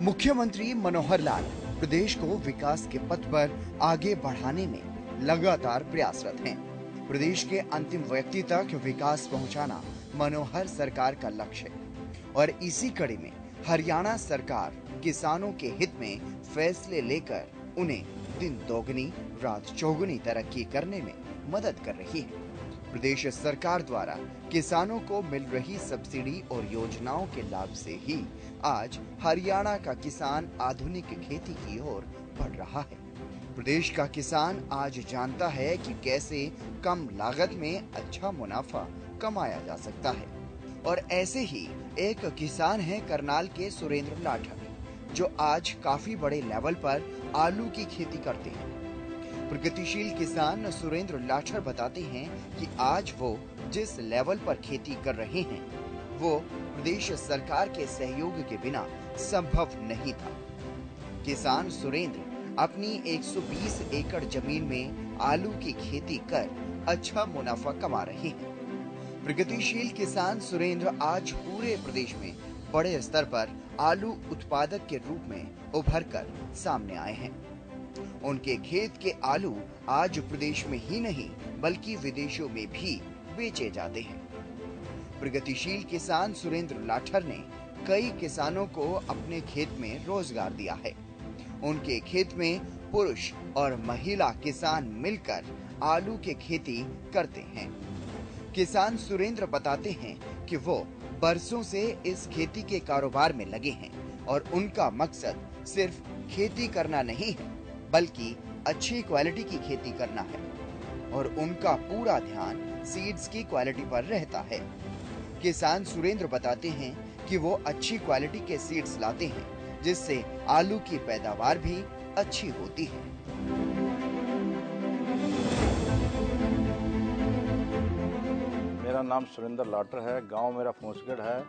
मुख्यमंत्री मनोहर लाल प्रदेश को विकास के पथ पर आगे बढ़ाने में लगातार प्रयासरत हैं। प्रदेश के अंतिम व्यक्ति तक विकास पहुंचाना मनोहर सरकार का लक्ष्य है और इसी कड़ी में हरियाणा सरकार किसानों के हित में फैसले लेकर उन्हें दिन दोगुनी रात चौगुनी तरक्की करने में मदद कर रही है। प्रदेश सरकार द्वारा किसानों को मिल रही सब्सिडी और योजनाओं के लाभ से ही आज हरियाणा का किसान आधुनिक खेती की ओर बढ़ रहा है। प्रदेश का किसान आज जानता है कि कैसे कम लागत में अच्छा मुनाफा कमाया जा सकता है और ऐसे ही एक किसान है करनाल के सुरेंद्र लाठर, जो आज काफी बड़े लेवल पर आलू की खेती करते हैं। प्रगतिशील किसान सुरेंद्र लाठर बताते हैं कि आज वो जिस लेवल पर खेती कर रहे हैं वो प्रदेश सरकार के सहयोग के बिना संभव नहीं था। किसान सुरेंद्र अपनी 120 एकड़ जमीन में आलू की खेती कर अच्छा मुनाफा कमा रहे हैं। प्रगतिशील किसान सुरेंद्र आज पूरे प्रदेश में बड़े स्तर पर आलू उत्पादक के रूप में उभर कर सामने आए हैं। उनके खेत के आलू आज प्रदेश में ही नहीं बल्कि विदेशों में भी बेचे जाते हैं। प्रगतिशील किसान सुरेंद्र लाठर ने कई किसानों को अपने खेत में रोजगार दिया है। उनके खेत में पुरुष और महिला किसान मिलकर आलू की खेती करते हैं। किसान सुरेंद्र बताते हैं कि वो बरसों से इस खेती के कारोबार में लगे हैं और उनका मकसद सिर्फ खेती करना नहीं है बल्कि अच्छी क्वालिटी की खेती करना है और उनका पूरा ध्यान सीड्स की क्वालिटी पर रहता है। किसान सुरेंद्र बताते हैं कि वो अच्छी क्वालिटी के सीड्स लाते हैं जिससे आलू की पैदावार भी अच्छी होती है। मेरा नाम सुरेंद्र लाठर है, गांव मेरा फूसगढ़ है,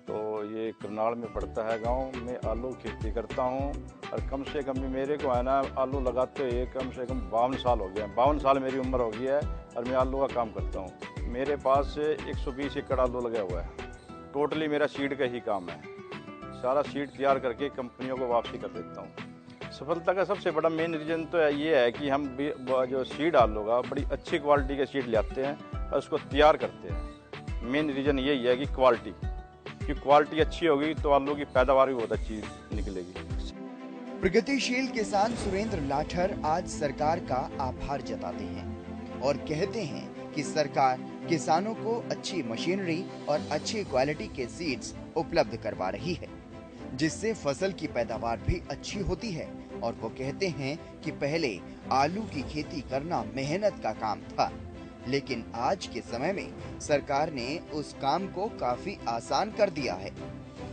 तो ये करनाल में पड़ता है गांव। मैं आलू खेती करता हूं और कम से कम भी मेरे को है ना आलू लगाते हुए कम से कम 52 साल हो गए। 52 साल मेरी उम्र हो गई है और मैं आलू का काम करता हूं। मेरे पास 120 एकड़ आलू लगा हुआ है। टोटली मेरा सीड का ही काम है। सारा सीड तैयार करके कंपनियों को वापसी कर देता हूँ। सफलता का सबसे बड़ा मेन रीज़न तो ये है कि हम जो सीड आलू का बड़ी अच्छी क्वालिटी के सीड लाते हैं और उसको तैयार करते हैं। मेन रीज़न यही है कि क्वालिटी अच्छी होगी तो आलू की पैदावार भी बहुत अच्छी निकलेगी। प्रगतिशील किसान सुरेंद्र लाठर आज सरकार का आभार जताते हैं और कहते हैं कि सरकार किसानों को अच्छी मशीनरी और अच्छी क्वालिटी के सीड्स उपलब्ध करवा रही है जिससे फसल की पैदावार भी अच्छी होती है। और वो कहते हैं कि पहले आलू की खेती करना मेहनत का काम था, लेकिन आज के समय में सरकार ने उस काम को काफी आसान कर दिया है।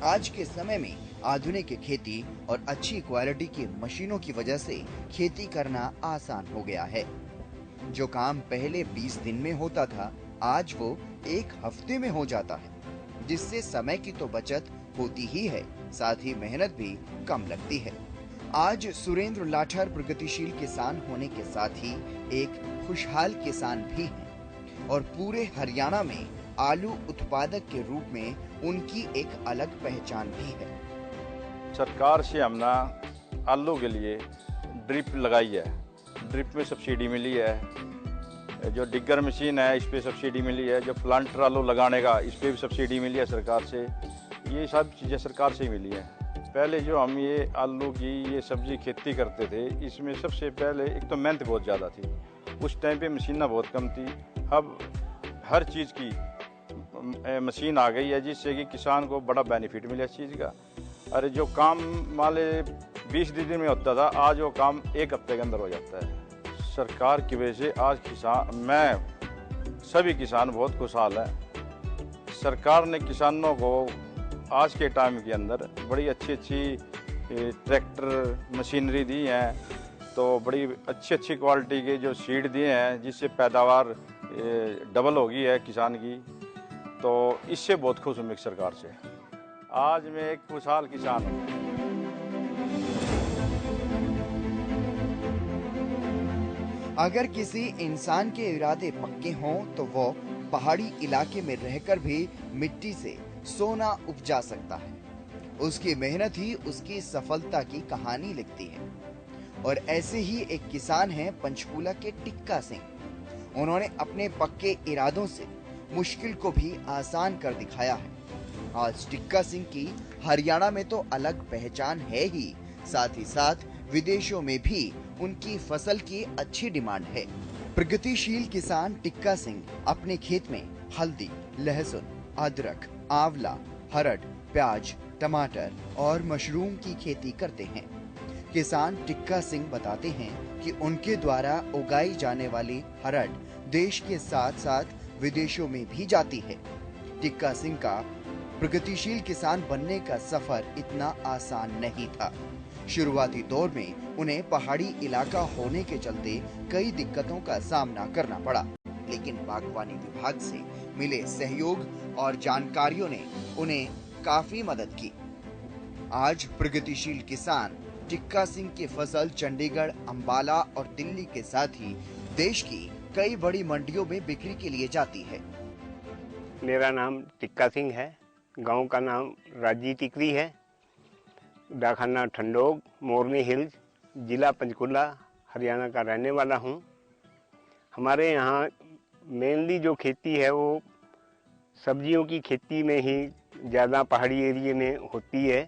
आज के समय में आधुनिक खेती और अच्छी क्वालिटी की मशीनों की वजह से खेती करना आसान हो गया है। जो काम पहले 20 दिन में होता था आज वो 1 हफ्ते में हो जाता है, जिससे समय की तो बचत होती ही है, साथ ही मेहनत भी कम लगती है। आज सुरेंद्र लाठर प्रगतिशील किसान होने के साथ ही एक खुशहाल किसान भी हैं और पूरे हरियाणा में आलू उत्पादक के रूप में उनकी एक अलग पहचान भी है। सरकार से हमने आलू के लिए ड्रिप लगाई है। ड्रिप में सब्सिडी मिली है। जो डिगर मशीन है इस पे सब्सिडी मिली है। जो प्लांटर आलू लगाने का इस पे भी सब्सिडी मिली है सरकार से। ये सब चीज़ें सरकार से ही मिली है। पहले जो हम ये आलू की ये सब्जी खेती करते थे इसमें सबसे पहले एक तो मेहनत बहुत ज़्यादा थी। उस टाइम पे मशीनें बहुत कम थी। अब हर चीज़ की मशीन आ गई है जिससे कि किसान को बड़ा बेनिफिट मिला इस चीज़ का। अरे जो काम माले 20 दिन में होता था आज वो काम 1 हफ्ते के अंदर हो जाता है। सरकार की वजह से आज सभी किसान बहुत खुशहाल हैं। सरकार ने किसानों को आज के टाइम के अंदर बड़ी अच्छी ट्रैक्टर मशीनरी दी हैं, तो बड़ी अच्छी क्वालिटी के जो सीड दिए हैं जिससे पैदावार डबल हो गई है किसान की। तो इससे बहुत खुश हूँ मैं सरकार से। आज मैं एक खुशहाल किसान हूँ। अगर किसी इंसान के इरादे पक्के हों तो वो पहाड़ी इलाके में रहकर भी मिट्टी से सोना उपजा सकता है। उसकी मेहनत ही उसकी सफलता की कहानी लिखती है। और ऐसे ही एक किसान हैं पंचकूला के टिक्का सिंह। उन्होंने अपने पक्के इरादों से मुश्किल को भी आसान कर दिखाया है। आज टिक्का सिंह की हरियाणा में तो अलग पहचान है ही, साथ ही साथ विदेशों में भी उनकी फसल की अच्छी डिमांड है। प्रगतिशील किसान टिक्का सिंह अपने खेत में हल्दी, लहसुन, अदरक, आंवला, हरड़, प्याज, टमाटर और मशरूम की खेती करते हैं। किसान टिक्का सिंह बताते हैं कि उनके द्वारा उगाई जाने वाली हरड़ देश के साथ साथ विदेशों में भी जाती है। टिक्का सिंह का प्रगतिशील किसान बनने का सफर इतना आसान नहीं था। शुरुआती दौर में उन्हें पहाड़ी इलाका होने के चलते कई दिक्कतों का सामना करना पड़ा, लेकिन बागवानी विभाग से मिले सहयोग और जानकारियों ने उन्हें काफी मदद की। आज प्रगतिशील किसान टिक्का सिंह की फसल चंडीगढ़, अंबाला और दिल्ली के साथ ही देश की कई बड़ी मंडियों में बिक्री के लिए जाती है। मेरा नाम टिक्का सिंह है। गांव का नाम राजी टिकरी है। डाकखाना ठंडोग, मोरनी हिल्स, जिला पंचकुला, हरियाणा का रहने वाला हूं। हमारे यहाँ मेनली जो खेती है वो सब्जियों की खेती में ही ज़्यादा पहाड़ी एरिया में होती है।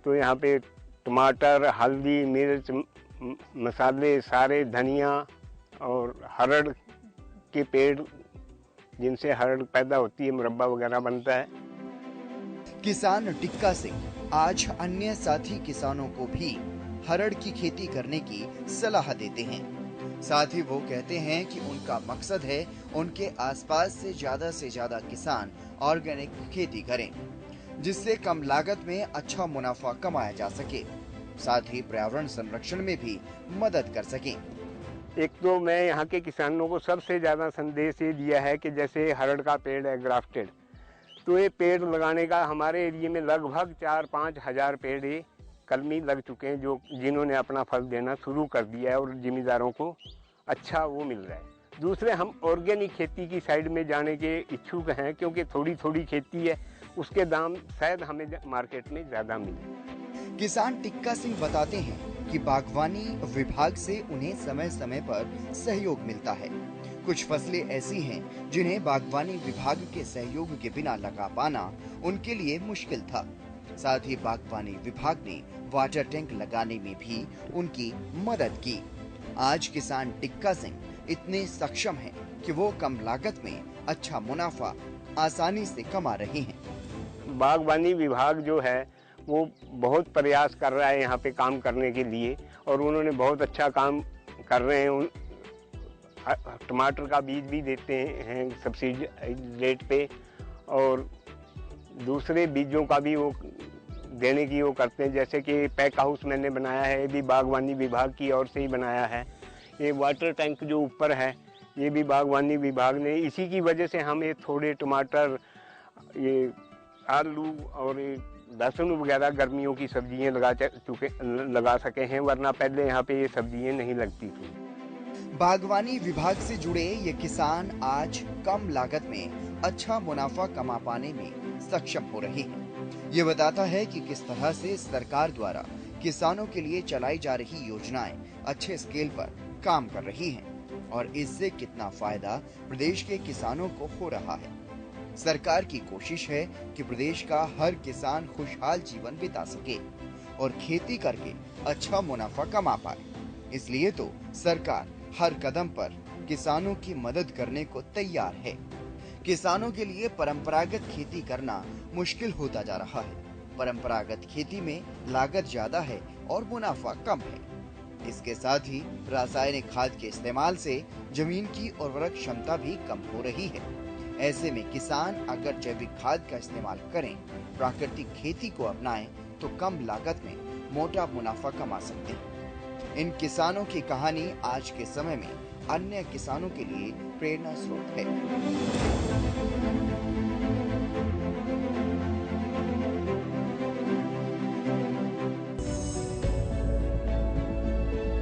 तो यहाँ पे टमाटर, हल्दी, मिर्च, मसाले सारे, धनिया और हरड़ के पेड़ जिनसे हरड़ पैदा होती है, मुरब्बा वगैरह बनता है। किसान टिक्का सिंह आज अन्य साथी किसानों को भी हरड़ की खेती करने की सलाह देते हैं। साथ ही वो कहते हैं कि उनका मकसद है उनके आसपास से ज्यादा किसान ऑर्गेनिक खेती करें, जिससे कम लागत में अच्छा मुनाफा कमाया जा सके, साथ ही पर्यावरण संरक्षण में भी मदद कर सकें। एक तो मैं यहाँ के किसानों को सबसे ज़्यादा संदेश ये दिया है कि जैसे हरड़ का पेड़ है ग्राफ्टेड, तो ये पेड़ लगाने का हमारे एरिया में लगभग 4-5 हज़ार पेड़ ये कलमी लग चुके हैं, जो जिन्होंने अपना फल देना शुरू कर दिया है और जिम्मेदारों को अच्छा वो मिल रहा है। दूसरे, हम ऑर्गेनिक खेती की साइड में जाने के इच्छुक हैं, क्योंकि थोड़ी थोड़ी खेती है, उसके दाम शायद हमें मार्केट में ज़्यादा मिले। किसान टिक्का सिंह बताते हैं कि बागवानी विभाग से उन्हें समय समय पर सहयोग मिलता है। कुछ फसलें ऐसी हैं जिन्हें बागवानी विभाग के सहयोग के बिना लगा पाना उनके लिए मुश्किल था। साथ ही बागवानी विभाग ने वाटर टैंक लगाने में भी उनकी मदद की। आज किसान टिक्का सिंह इतने सक्षम हैं कि वो कम लागत में अच्छा मुनाफा आसानी से कमा रहे हैं। बागवानी विभाग जो है वो बहुत प्रयास कर रहा है यहाँ पे काम करने के लिए, और उन्होंने बहुत अच्छा काम कर रहे हैं। टमाटर का बीज भी देते हैं सब्सिडी रेट पे, और दूसरे बीजों का भी वो देने की वो करते हैं। जैसे कि पैक हाउस मैंने बनाया है, ये भी बागवानी विभाग की ओर से ही बनाया है। ये वाटर टैंक जो ऊपर है ये भी बागवानी विभाग ने, इसी की वजह से हम ये थोड़े टमाटर, ये आलू और लहसुन वगैरह गर्मियों की सब्जियां लगा सके हैं, वरना पहले यहाँ पे ये सब्जियां नहीं लगती थी। बागवानी विभाग से जुड़े ये किसान आज कम लागत में अच्छा मुनाफा कमा पाने में सक्षम हो रहे हैं। ये बताता है कि किस तरह से सरकार द्वारा किसानों के लिए चलाई जा रही योजनाएं अच्छे स्केल पर काम कर रही हैं और इससे कितना फायदा प्रदेश के किसानों को हो रहा है। सरकार की कोशिश है कि प्रदेश का हर किसान खुशहाल जीवन बिता सके और खेती करके अच्छा मुनाफा कमा पाए। इसलिए तो सरकार हर कदम पर किसानों की मदद करने को तैयार है। किसानों के लिए परंपरागत खेती करना मुश्किल होता जा रहा है। परंपरागत खेती में लागत ज्यादा है और मुनाफा कम है। इसके साथ ही रासायनिक खाद के इस्तेमाल से जमीन की उर्वरक क्षमता भी कम हो रही है। ऐसे में किसान अगर जैविक खाद का इस्तेमाल करें, प्राकृतिक खेती को अपनाएं, तो कम लागत में मोटा मुनाफा कमा सकते हैं। इन किसानों की कहानी आज के समय में अन्य किसानों के लिए प्रेरणा स्रोत है।